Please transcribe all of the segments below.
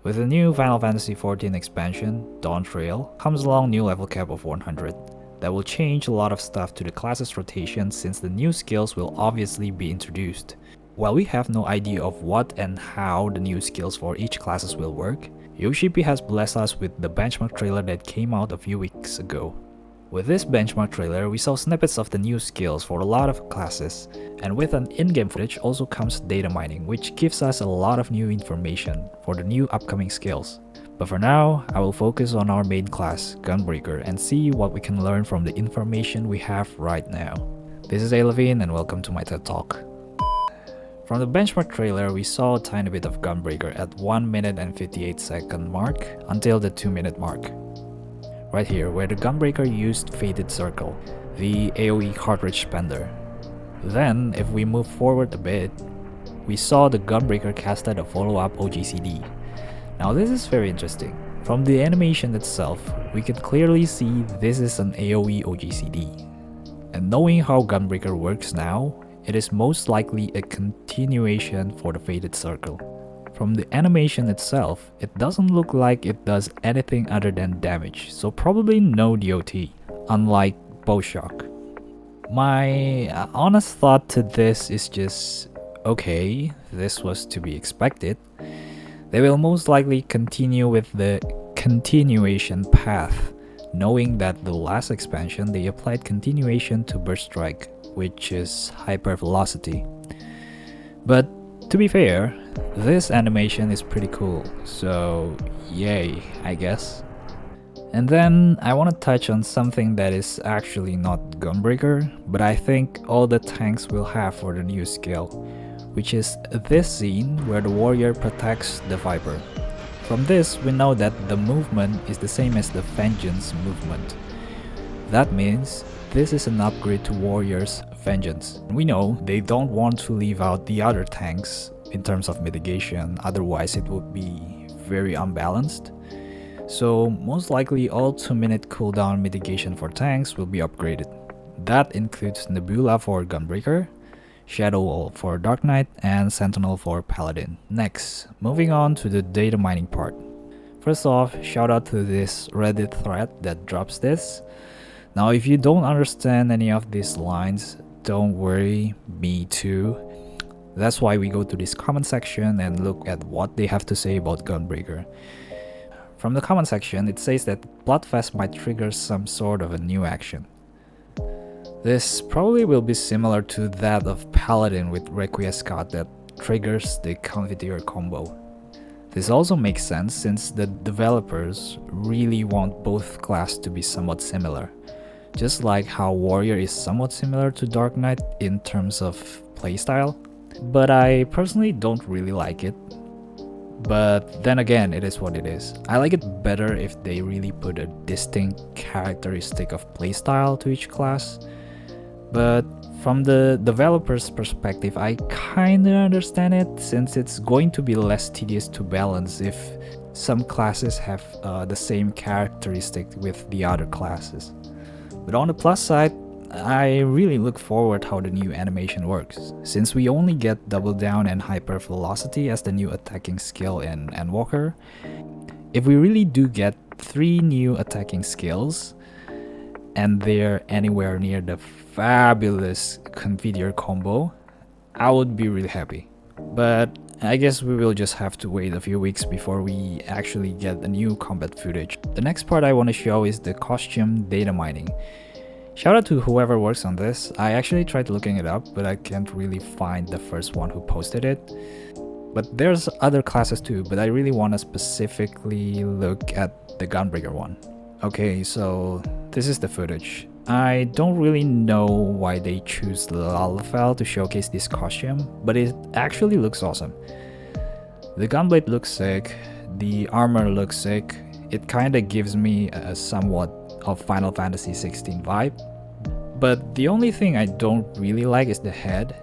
With the new Final Fantasy XIV expansion, Dawntrail, comes along new level cap of 100. That will change a lot of stuff to the class's rotation since the new skills will obviously be introduced. While we have no idea of what and how the new skills for each classes will work, Yoshipi has blessed us with the benchmark trailer that came out a few weeks ago. With this benchmark trailer, we saw snippets of the new skills for a lot of classes, and with an in-game footage also comes data mining, which gives us a lot of new information for the new upcoming skills. But for now, I will focus on our main class, Gunbreaker, and see what we can learn from the information we have right now. This is Levine and welcome to my TED Talk. From the benchmark trailer, we saw a tiny bit of Gunbreaker at 1 minute and 58 second mark until the 2 minute mark. Right here, where the Gunbreaker used Fated Circle, the AoE cartridge spender. Then, if we move forward a bit, we saw the Gunbreaker casted a follow-up OGCD. Now this is very interesting. From the animation itself, we can clearly see this is an AoE OGCD. And knowing how Gunbreaker works now, it is most likely a continuation for the Fated Circle. From the animation itself, it doesn't look like it does anything other than damage, so probably no DOT, unlike Bowshock. My honest thought to this is just, okay, this was to be expected. They will most likely continue with the continuation path, knowing that the last expansion they applied continuation to Burst Strike, which is hyper velocity. But to be fair, this animation is pretty cool, so yay, I guess. And then I want to touch on something that is actually not Gunbreaker, but I think all the tanks will have for the new skill, which is this scene where the warrior protects the Viper. From this, we know that the movement is the same as the Vengeance movement. That means this is an upgrade to Warrior's Vengeance. We know they don't want to leave out the other tanks in terms of mitigation, otherwise it would be very unbalanced. So most likely all 2-minute cooldown mitigation for tanks will be upgraded. That includes Nebula for Gunbreaker, Shadow Wall for Dark Knight, and Sentinel for Paladin. Next, moving on to the data mining part. First off, shout out to this Reddit thread that drops this. Now if you don't understand any of these lines, don't worry, me too. That's why we go to this comment section and look at what they have to say about Gunbreaker. From the comment section, it says that Bloodfest might trigger some sort of a new action. This probably will be similar to that of Paladin with Requiescat that triggers the Confiteor combo. This also makes sense since the developers really want both classes to be somewhat similar. Just like how Warrior is somewhat similar to Dark Knight in terms of playstyle. But I personally don't really like it. But then again, it is what it is. I like it better if they really put a distinct characteristic of playstyle to each class. But from the developer's perspective, I kinda understand it since it's going to be less tedious to balance if some classes have the same characteristic with the other classes. But on the plus side, I really look forward how the new animation works, since we only get Double Down and Hyper Velocity as the new attacking skill in Endwalker. If we really do get 3 new attacking skills, and they're anywhere near the fabulous Confiteor combo, I would be really happy. But I guess we will just have to wait a few weeks before we actually get the new combat footage. The next part I want to show is the costume data mining. Shout out to whoever works on this. I actually tried looking it up, but I can't really find the first one who posted it. But there's other classes too, but I really want to specifically look at the Gunbreaker one. Okay, so this is the footage. I don't really know why they choose Lalafell to showcase this costume, but it actually looks awesome. The gunblade looks sick, the armor looks sick. It kinda gives me a somewhat of Final Fantasy XVI vibe. But the only thing I don't really like is the head.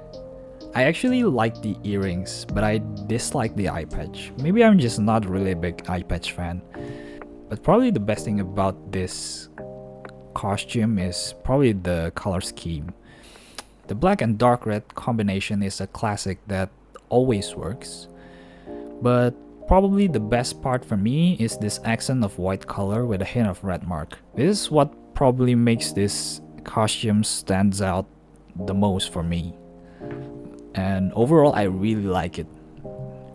I actually like the earrings, but I dislike the eye patch. Maybe I'm just not really a big eye patch fan. But probably the best thing about this costume is probably the color scheme. The black and dark red combination is a classic that always works. But Probably the best part for me is this accent of white color with a hint of red mark. This is what probably makes this costume stands out the most for me. And overall, I really like it.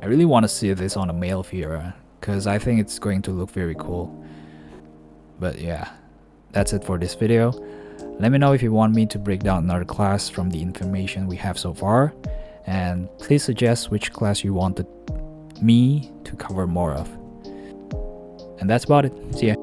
I really want to see this on a male Fiora, because I think it's going to look very cool. But yeah, that's it for this video. Let me know if you want me to break down another class from the information we have so far, and please suggest which class you wanted me to cover more of. And that's about it. See ya.